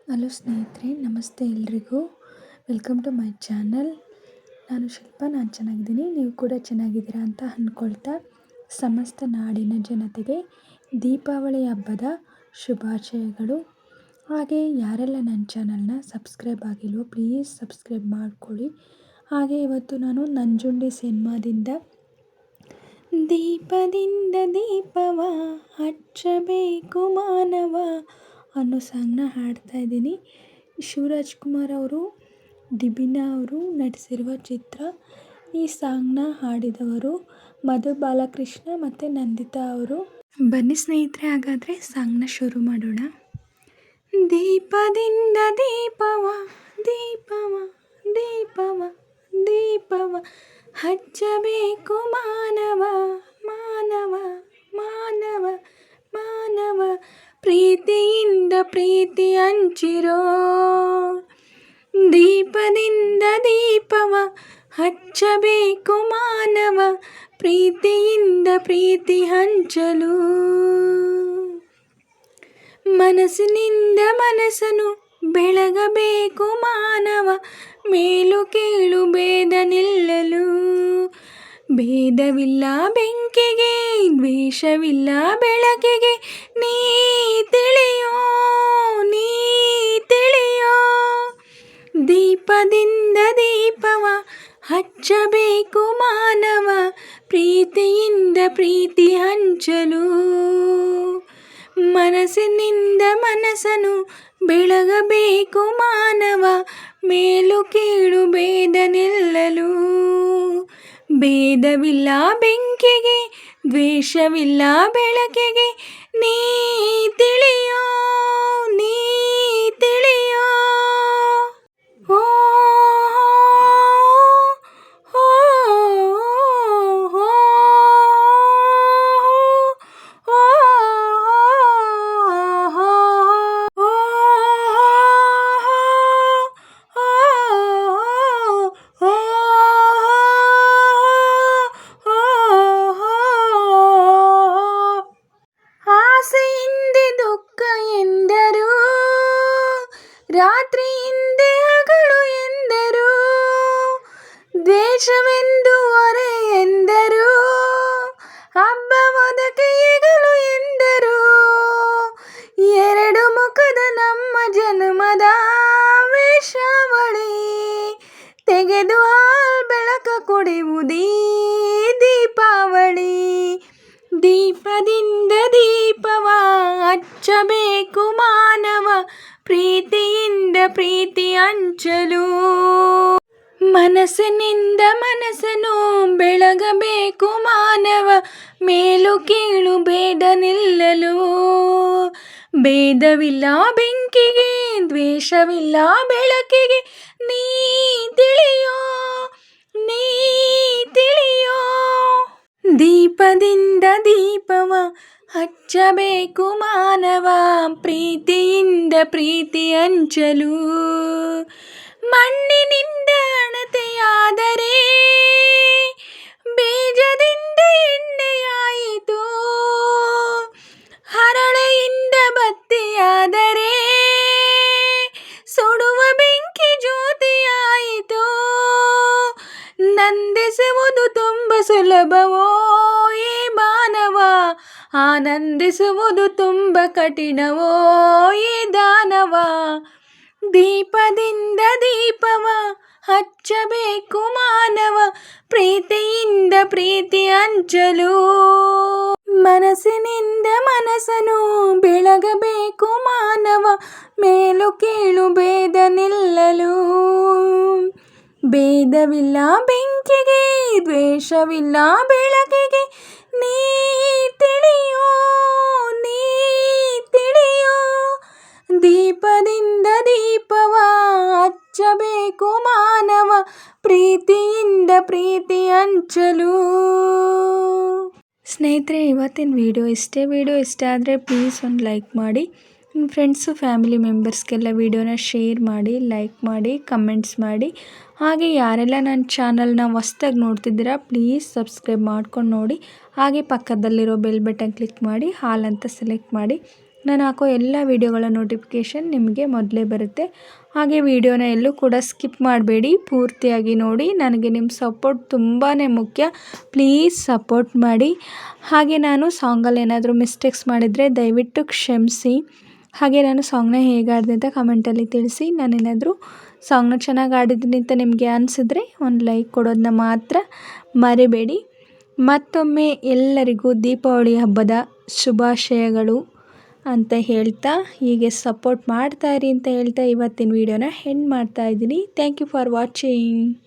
Hello ಸ್ನೇಹಿತರೆ, ನಮಸ್ತೆ ಎಲ್ರಿಗೂ. Welcome to my channel. ನಾನು ನಾನು ಚೆನ್ನಾಗಿದ್ದೀನಿ, ನೀವು ಕೂಡ ಚೆನ್ನಾಗಿದ್ದೀರಾ ಅಂತ ಅಂದ್ಕೊಳ್ತಾ ಸಮಸ್ತ ನಾಡಿನ ಜನತೆಗೆ ದೀಪಾವಳಿ ಹಬ್ಬದ ಶುಭಾಶಯಗಳು. ಹಾಗೆ ಯಾರೆಲ್ಲ ನನ್ನ ಚಾನಲ್ನ ಸಬ್ಸ್ಕ್ರೈಬ್ ಆಗಿಲ್ವೋ ಪ್ಲೀಸ್ ಸಬ್ಸ್ಕ್ರೈಬ್ ಮಾಡ್ಕೊಳ್ಳಿ. ಹಾಗೆ ಇವತ್ತು ನಾನು ನಂಜುಂಡಿ ಸಿನಿಮಾದಿಂದ ದೀಪದಿಂದ ದೀಪವ ಹಚ್ಚಬೇಕು ಮಾನವ ಅನ್ನೋ ಸಾಂಗ್ನ ಹಾಡ್ತಾ ಇದ್ದೀನಿ. ಶಿವರಾಜ್ಕುಮಾರ್ ಅವರು, ಡಿಬಿನಾ ಅವರು ನಟಿಸಿರುವ ಚಿತ್ರ. ಈ ಸಾಂಗ್ನ ಹಾಡಿದವರು ಮಧು ಬಾಲಕೃಷ್ಣ ಮತ್ತು ನಂದಿತಾ ಅವರು. ಬನ್ನಿ ಸ್ನೇಹಿತರೆ, ಹಾಗಾದರೆ ಸಾಂಗ್ನ ಶುರು ಮಾಡೋಣ. ದೀಪದಿಂದ ದೀಪವ ದೀಪವ ದೀಪವ ದೀಪವ ಹಚ್ಚಬೇಕು ಮಾನವ ಮಾನವ ಮಾನವ ಮಾನವ, ಪ್ರೀತಿಯಿಂದ ಪ್ರೀತಿ ಹಂಚಿರೋ. ದೀಪದಿಂದ ದೀಪವ ಹಚ್ಚಬೇಕು ಮಾನವ, ಪ್ರೀತಿಯಿಂದ ಪ್ರೀತಿ ಹಂಚಲು. ಮನಸ್ಸಿನಿಂದ ಮನಸ್ಸನ್ನು ಬೆಳಗಬೇಕು ಮಾನವ, ಮೇಲು ಕೀಳು ಭೇದ ನಿಲ್ಲಲು. ಭೇದವಿಲ್ಲ ಬೆಂಕಿಗೆ, ದ್ವೇಷವಿಲ್ಲ ಬೆಳಕಿಗೆ, ನೀ ತಿಳಿಯೋ ನೀ ತಿಳಿಯೋ. ದೀಪದಿಂದ ದೀಪವ ಹಚ್ಚಬೇಕು ಮಾನವ, ಪ್ರೀತಿಯಿಂದ ಪ್ರೀತಿ ಹಂಚಲು. ಮನಸ್ಸಿನಿಂದ ಮನಸ್ಸನ್ನು ಬೆಳಗಬೇಕು ಮಾನವ, ಮೇಲು ಕೀಳು ಭೇದ ನಿಲ್ಲಲು. ಭೇದವಿಲ್ಲ ಬೆಂಕಿಗೆ, ದ್ವೇಷವಿಲ್ಲ ಬೆಳಕಿಗೆ, ನೀ ತಿಳಿಯೋ ನೀ ತಿಳಿಯೋ. ಓ ಓ ಓ ಆಸೆಯಿಂದೆ ದುಃಖ ಎಂದರು, ರಾತ್ರಿಯಿಂದೆ ಹಗಲು ಎಂದರು, ದ್ವೇಷವೆಂದು ಹೊರೆ ಎಂದರು, ಹಬ್ಬವದಕ್ಕೆ ಹೆಗಲು ಎಂದರು. ಎರಡು ಮುಖದ ನಮ್ಮ ಜನ್ಮದ ವೇಷಾವಳಿ, ತೆಗೆದು ಬೆಳಕ ಕೊಡುವುದೀ ದೀಪಾವಳಿ. ದೀಪದಿಂದ ದೀಪವ ಹಚ್ಚಬೇಕು ಮಾನವ, ಪ್ರೀತಿಯಿಂದ ಪ್ರೀತಿ ಹಂಚಲು. ಮನಸ್ಸಿನಿಂದ ಮನಸ್ಸನ್ನು ಬೆಳಗಬೇಕು ಮಾನವ, ಮೇಲು ಕೀಳು ಭೇದ ನಿಲ್ಲಲು. ಭೇದವಿಲ್ಲ ಬೆಂಕಿಗೆ, ದ್ವೇಷವಿಲ್ಲ ಬೆಳಕಿಗೆ, ನೀ ತಿಳಿಯೋ ನೀ ತಿಳಿಯೋ. ದೀಪದಿಂದ ದೀಪವ ಹಚ್ಚಬೇಕು ಮಾನವ, ಪ್ರೀತಿಯಿಂದ ಪ್ರೀತಿ ಹಂಚಲು. ಮಣ್ಣಿನಿಂದ ಅಣತೆಯಾದರೆ ಬೀಜದಿಂದ ಎಣ್ಣೆಯಾಯಿತು, ಹರಳೆಯಿಂದ ಬತ್ತಿಯಾದರೆ ಸುಡುವ ಬೆಂಕಿ ಜ್ಯೋತಿಯಾಯಿತು. ನಂದಿಸುವುದು ತುಂಬ ಸುಲಭವೋ ಏ ಮಾನವ, ಆನಂದಿಸುವುದು ತುಂಬ ಕಠಿಣವೋ ಏ ದಾನವ. ದೀಪದಿಂದ ದೀಪವ ಹಚ್ಚಬೇಕು ಮಾನವ, ಪ್ರೀತಿಯಿಂದ ಪ್ರೀತಿ ಹಂಚಲು. ಮನಸ್ಸಿನಿಂದ ಮನಸ್ಸನ್ನು ಬೆಳಗಬೇಕು ಮಾನವ, ಮೇಲು ಕೀಳು ಭೇದ ನಿಲ್ಲಲು. ಭೇದವಿಲ್ಲ ಬೆಂಕಿಗೆ, ದ್ವೇಷವಿಲ್ಲ ಬೆಳಕಿಗೆ, ನೀ ತಿಳಿಯೋ ನೀ ತಿಳಿಯೋ. ದೀಪದಿಂದ ದೀಪವ ಹಚ್ಚಬೇಕು ಮಾನವ, ಪ್ರೀತಿಯಿಂದ ಪ್ರೀತಿ ಹಂಚಲು. ಸ್ನೇಹಿತರೆ, ಇವತ್ತಿನ ವಿಡಿಯೋ ಇಷ್ಟ ಆದರೆ ಪ್ಲೀಸ್ ಒಂದು ಲೈಕ್ ಮಾಡಿ. ನಿಮ್ಮ ಫ್ರೆಂಡ್ಸು ಫ್ಯಾಮಿಲಿ ಮೆಂಬರ್ಸ್ಗೆಲ್ಲ ವಿಡಿಯೋನ ಶೇರ್ ಮಾಡಿ, ಲೈಕ್ ಮಾಡಿ, ಕಮೆಂಟ್ಸ್ ಮಾಡಿ. ಹಾಗೆ ಯಾರೆಲ್ಲ ನನ್ನ ಚಾನಲ್ನ ಹೊಸ್ದಾಗಿ ನೋಡ್ತಿದ್ದೀರಾ ಪ್ಲೀಸ್ ಸಬ್ಸ್ಕ್ರೈಬ್ ಮಾಡ್ಕೊಂಡು ನೋಡಿ. ಹಾಗೆ ಪಕ್ಕದಲ್ಲಿರೋ ಬೆಲ್ ಬಟನ್ ಕ್ಲಿಕ್ ಮಾಡಿ ಆಲ್ ಅಂತ ಸೆಲೆಕ್ಟ್ ಮಾಡಿ. ನಾನು ಹಾಕೋ ಎಲ್ಲ ವಿಡಿಯೋಗಳ ನೋಟಿಫಿಕೇಷನ್ ನಿಮಗೆ ಮೊದಲೇ ಬರುತ್ತೆ. ಹಾಗೆ ವಿಡಿಯೋನ ಎಲ್ಲೂ ಕೂಡ ಸ್ಕಿಪ್ ಮಾಡಬೇಡಿ, ಪೂರ್ತಿಯಾಗಿ ನೋಡಿ. ನನಗೆ ನಿಮ್ಮ ಸಪೋರ್ಟ್ ತುಂಬಾ ಮುಖ್ಯ. ಪ್ಲೀಸ್ ಸಪೋರ್ಟ್ ಮಾಡಿ. ಹಾಗೆ ನಾನು ಸಾಂಗಲ್ಲಿ ಏನಾದರೂ ಮಿಸ್ಟೇಕ್ಸ್ ಮಾಡಿದರೆ ದಯವಿಟ್ಟು ಕ್ಷಮಿಸಿ. ಹಾಗೆ ನಾನು ಸಾಂಗ್ನ ಹೇಗೆ ಆಡಿದೆ ಅಂತ ಕಮೆಂಟಲ್ಲಿ ತಿಳಿಸಿ. ನಾನೇನಾದರೂ ಸಾಂಗ್ನ ಚೆನ್ನಾಗಿ ಆಡಿದ್ದೀನಿ ಅಂತ ನಿಮಗೆ ಅನಿಸಿದ್ರೆ ಒಂದು ಲೈಕ್ ಕೊಡೋದನ್ನ ಮಾತ್ರ ಮರಿಬೇಡಿ. ಮತ್ತೊಮ್ಮೆ ಎಲ್ಲರಿಗೂ ದೀಪಾವಳಿ ಹಬ್ಬದ ಶುಭಾಶಯಗಳು ಅಂತ ಹೇಳ್ತಾ, ಹೀಗೆ ಸಪೋರ್ಟ್ ಮಾಡ್ತಾಯಿರಿ ಅಂತ ಹೇಳ್ತಾ ಇವತ್ತಿನ ವಿಡಿಯೋನ ಎಂಡ್ ಮಾಡ್ತಾಯಿದ್ದೀನಿ. Thank you for watching.